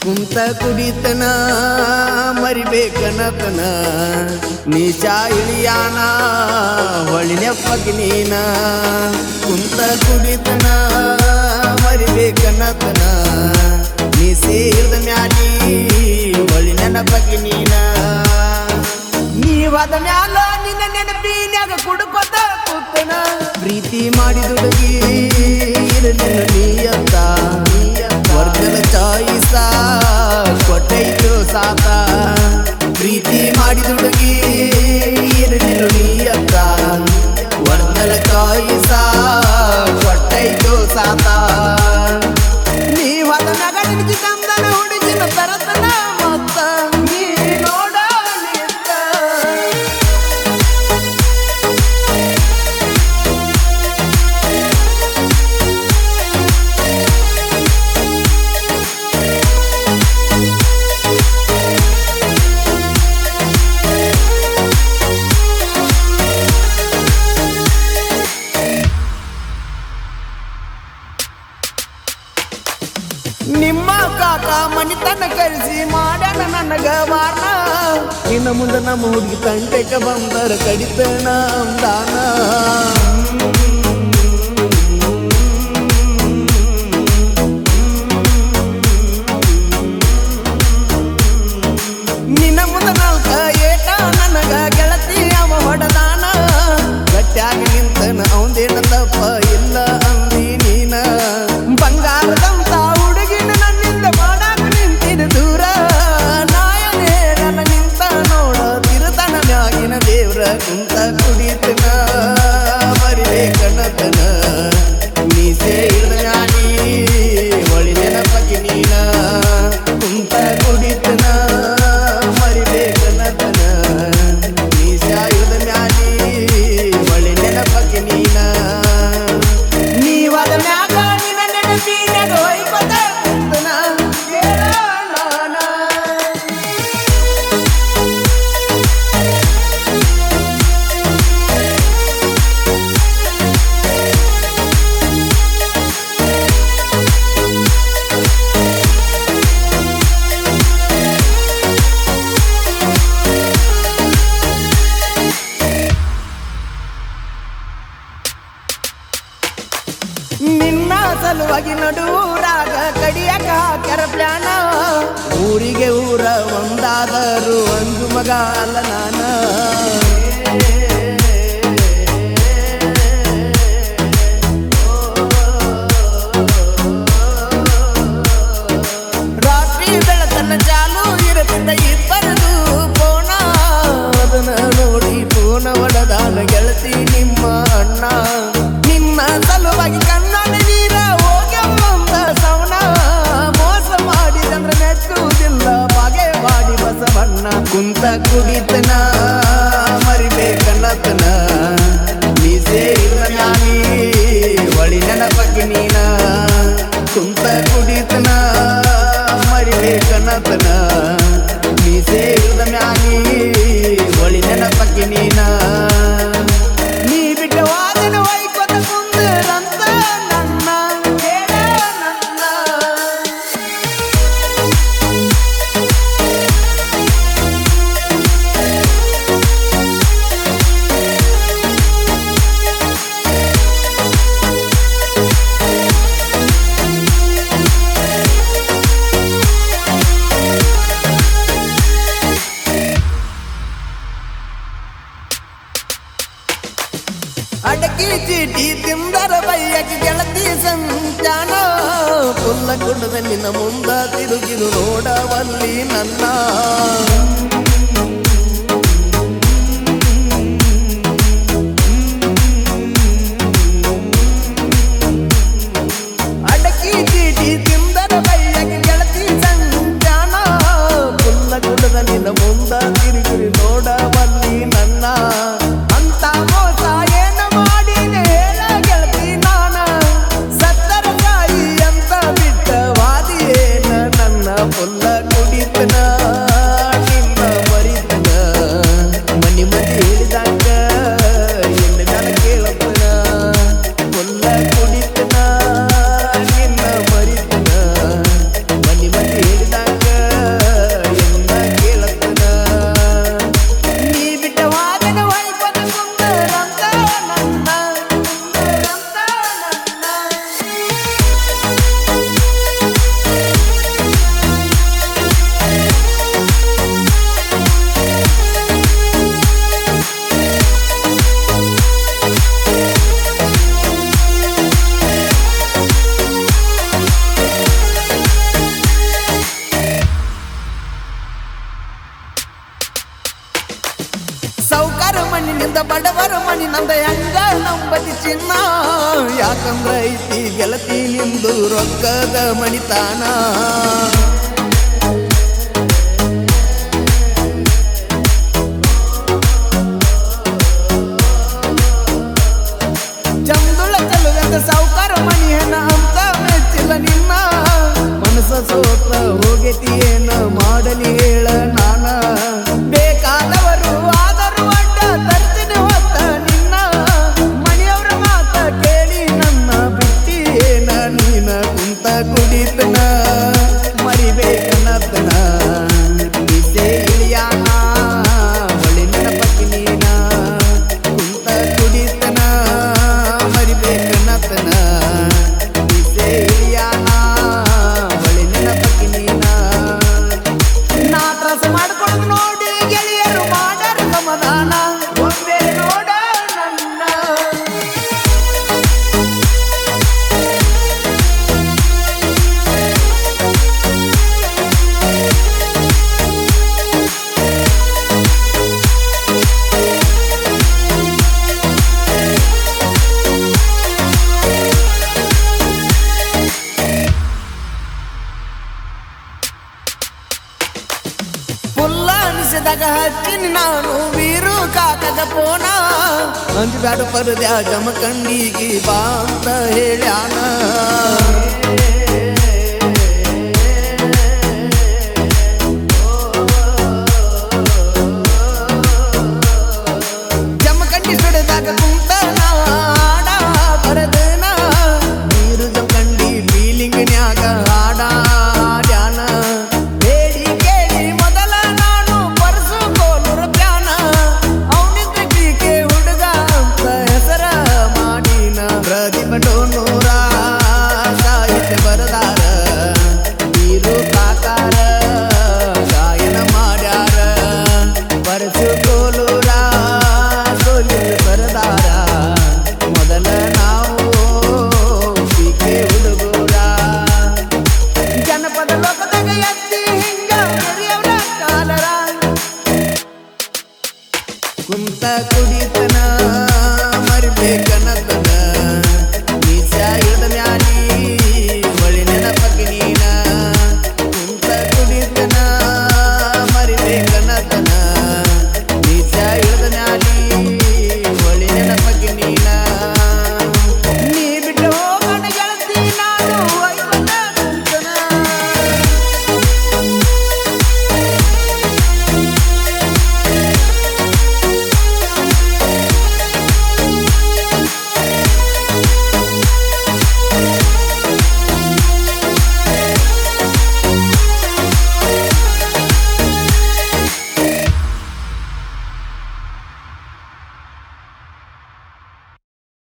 ಕುಂತ ಕುಡಿತನ ಮರಿಬೇಕನತನ ನೀಚಾ ಇಳಿಯಾನ ಹೊಳಿನೆಪ್ಪಗೆ ನೀನ ಕುಂತ ಕುಡಿತನ ಮರಿಬೇಕನತನ ನೀ ಸೇರಿದ ಮ್ಯಾಲಿ ಹೊಳಿ ನೆನಪಗೆ ನೀನ ನೀವಾದ ಮ್ಯಾಲ ನಿನ್ನ ನೆನಪಿನ್ಯಾಗ ಕುಡ್ಕೊತ ಕೂತನ ಪ್ರೀತಿ ಮಾಡಿದುಡುಗಿ ಇರಲಿಲ್ಲ ನೀಯಂತ ವರ್ಗದ ಚಾಯಿಸ ಕೊಟ್ಟೈತು ಸಾತ ಪ್ರೀತಿ ಮಾಡಿದುಡುಗಿ ಇರಲಿಲ್ಲ ನೀಯಂತ ವರ್ಗದ ಚಾಯಿಸ ಕೊಟ್ಟೈತು ಸಾತ ನೀವಾದ ಮ್ಯಾಗ ನಿನಗೆ ತಂದನ ಹುಡುಗಿನ ತರತನ ಮತ್ತ ನೀ ನೋಡ ನಿಮ್ಮ ಕಾಕ ಮನಿತನ ಕರೆಸಿ ಮಾಡ್ಯಾನ ನನಗ ವಾರ್ನ ಇನ್ನು ಮುಂದೆ ನಮ್ಮ ಹುಡುಗಿ ತಂಟೆಗೆ ಬಂದರ ಕಡಿತನ ಅಂದಾನ ನಿನ್ನ ಮುಂದೆ ನಾಲ್ಕ ಏಟ ನನಗ ಗೆಳತಿ ಅವ ಹೊಡದಾನ ಗಟ್ಯಾಗಿ ನಿಂತನ ಅವಂದೇನ ತಪ್ಪ ಇಲ್ಲ ಅಂದಿ ನೀನ ಬಂಗಾರದಂತ ಹುಡುಗಿನ ನನ್ನಿಂದ ಮಾಡಾಕ ನಿಂತಿನ ದೂರ ನಾಯನೇ ನನ್ನ ನಿಂತ ನೋಡ ತಿರುತನ ಮ್ಯಾಗಿನ ದೇವ್ರ ಕುಂತ ಕುಡಿತನ ಮರಿಬೇಕನ್ನತನ ಮೀಸೆ ಹಿಡಿದ ಮ್ಯಾಲಿ ಹೊಳಿ ನೆನಪಕ್ಕೆ ನೀನ ಕುಂತ ಕುಡಿತನ ಮರಿಬೇಕನ್ನತನ ಮೀಸೆ ಹಿಡಿದ ಮ್ಯಾಲಿ ಹೊಳಿ ನೆನಪಕ್ಕೆ ನೀನ ನೀವಾದ ಮ್ಯಾಗ ನಿನ್ನ ನೆನಪಿನ್ಯಾಗ ಹೊಯ್ಕೊತ ಕುಂತನ ಕೇಳೋಣ ನಿನ್ನ ಸಲುವಾಗಿ ನಡುರಾಗ ಕಡಿಯಕ ಹಾಕ್ಯಾರ ಪ್ಲಾನ ಊರಿಗೆ ಊರ ಒಂದಾದರೂ ಒಂದು ಮಗ ಅಲ್ಲ ನಾನ ರಾತ್ರಿ ಬೆಳತನ ಚಾಲು ಇರತಿದ್ದ ಇಬ್ಬರದು ಫೋನ ಅದನ್ನ ನೋಡಿ ಫೋನ ಒಡದಾನ ಗೆಳತಿ ನಿಮ್ಮ ಅಣ್ಣ ನಿನ್ನ ಸಲುವಾಗಿ ಕನ್ನಡ ನೀರ ಹೋಗ್ಯವಂತ ಸವನ ಮೋಸ ಮಾಡಿದಂದ್ರೆ ಮೆಚ್ಚುವುದಿಲ್ಲ ಬಗೆ ಮಾಡಿ ಬಸವಣ್ಣ ಕುಂತ ಕುಡಿತನ ಮರಿಬೇಕನ್ನತನ ಮೀಸೆ ಇಲ್ಲ ಮ್ಯಾಲಿ ಹೊಳಿ ನೆನಪಕ್ಕೆ ನೀನ ಕುಂತ ಕುಡಿತನ ಮರಿಬೇಕನ್ನತನ ಮೀಸೆ ಇಲ್ಲ ಮ್ಯಾಲಿ ಹೊಳಿ ನೆನಪಕ್ಕೆ ನೀನ ನೀ ಬಿಟ್ಟ ವಾದನ ವೈಕೊತ ಕುಂದರಂತ ನನ್ನ ಕೇಳ ನನ್ನ ಅಡಕಿ ಚೀಟಿ ತಿಂದರ ಬೈಯಕ್ಕೆ ಗೆಳತಿ ಸಂಚಾನ ಪುಲ್ಲ ಗುಡ್ಡದ ನಿನ್ನ ಮುಂದ ತಿರುಗಿದು ನೋಡವಲ್ಲಿ ನನ್ನ ಅಡಕಿ ಚೀಟಿ ತಿಂದರ ಬೈಯಕ್ಕೆ ಗೆಳತಿ ಸಂಚಾನ ಪುಲ್ಲ ಗುಡ್ಡದ ನಿನ್ನ ಮುಂದ ತಿರುಗಿದು ನೋಡವಲ್ಲಿ ನನ್ನ ಅಂತ ಮೋಸ ಏನು ಮಾಡಿನ ಹೇಳ ಗೆಳತಿ ನಾನ ಸತ್ತರ ತಾಯಿ ಅಂತ ಬಿಟ್ಟ ವಾದಿಯೇನ ನನ್ನ ಪುಲ್ಲ ಕುಡಿತನ ನಿನ್ನ ನಂದ ಹೆಂಗ ನಂಬತಿ ಚಿನ್ನ ಯಾಕಂದ್ರ ಐತಿ ಗೆಳತಿ ನಿಂದು ರೊಕ್ಕದ ಮಣಿತಾನ ಜಮದುಳ ಚಲುವೆಂದ ಸಾವುಕಾರ ಮನಿ ಹೆಣ ಅಂತ ಮೆಚ್ಚಿಲ್ಲ ನಿನ್ನ ಮನಸ ಸೋತ ಹೋಗೈತಿ ಏನ ಮಾಡಲಿ ಹೇಳ ನಾನ ಬೇಕಾದವರು ಆದರೂ ಅಡ್ಡ ತರ್ತೀನಿ ಹೊತ್ತ ನಿನ್ನ ಮನೆಯವರ ಮಾತ ಕೇಳಿ ನನ್ನ ಬಿಟ್ಟಿ ಏನ ನೀನ ಕುಂತ ಕುಡಿತನ ಮರಿಬೇಕನ್ನತನ ಬಿಸೆ ಇಳಿಯಾನ ಒಳ್ಳೆ ನೆನಪಕ್ಕಿ ನೀನ ಕುಂತ ಕುಡಿತನ ಮರಿಬೇಕನ್ನತನ ಬಿಸೆ ಇಳಿಯಾನ ಒಳ್ಳೆ ನೆನಪಕ್ಕಿ ನೀನ ನಾ ತ್ರಾಸ ಮಾಡ್ಕೊಂಡು ನೋಡಿ ಗೆಳೆಯರು ಮಾಡಾರ ಸಮಾಧಾನ ಒಮ್ಮೆ ನೋಡ ನನ್ನ ಪುಲ್ಲ ಅನಿಸಿದಾಗ ಹಚ್ಚಿನಿ ನಾನು ವೀರು ಕಾಕಗ ಪೋನ ಅಂಜಬ್ಯಾಡ ಪರದ್ಯಾ ಜಮಖಂಡಿಗೆ ಬಾ ಅಂತ ಹೇಳ್ಯಾನ ಜಮಖಂಡಿ ಸುಡಿದಾಗ ಕುಂತನ ಆಡ ಬರದನ ವೀರು ಜಮಖಂಡಿ ಫೀಲಿಂಗ್ನ್ಯಾಗ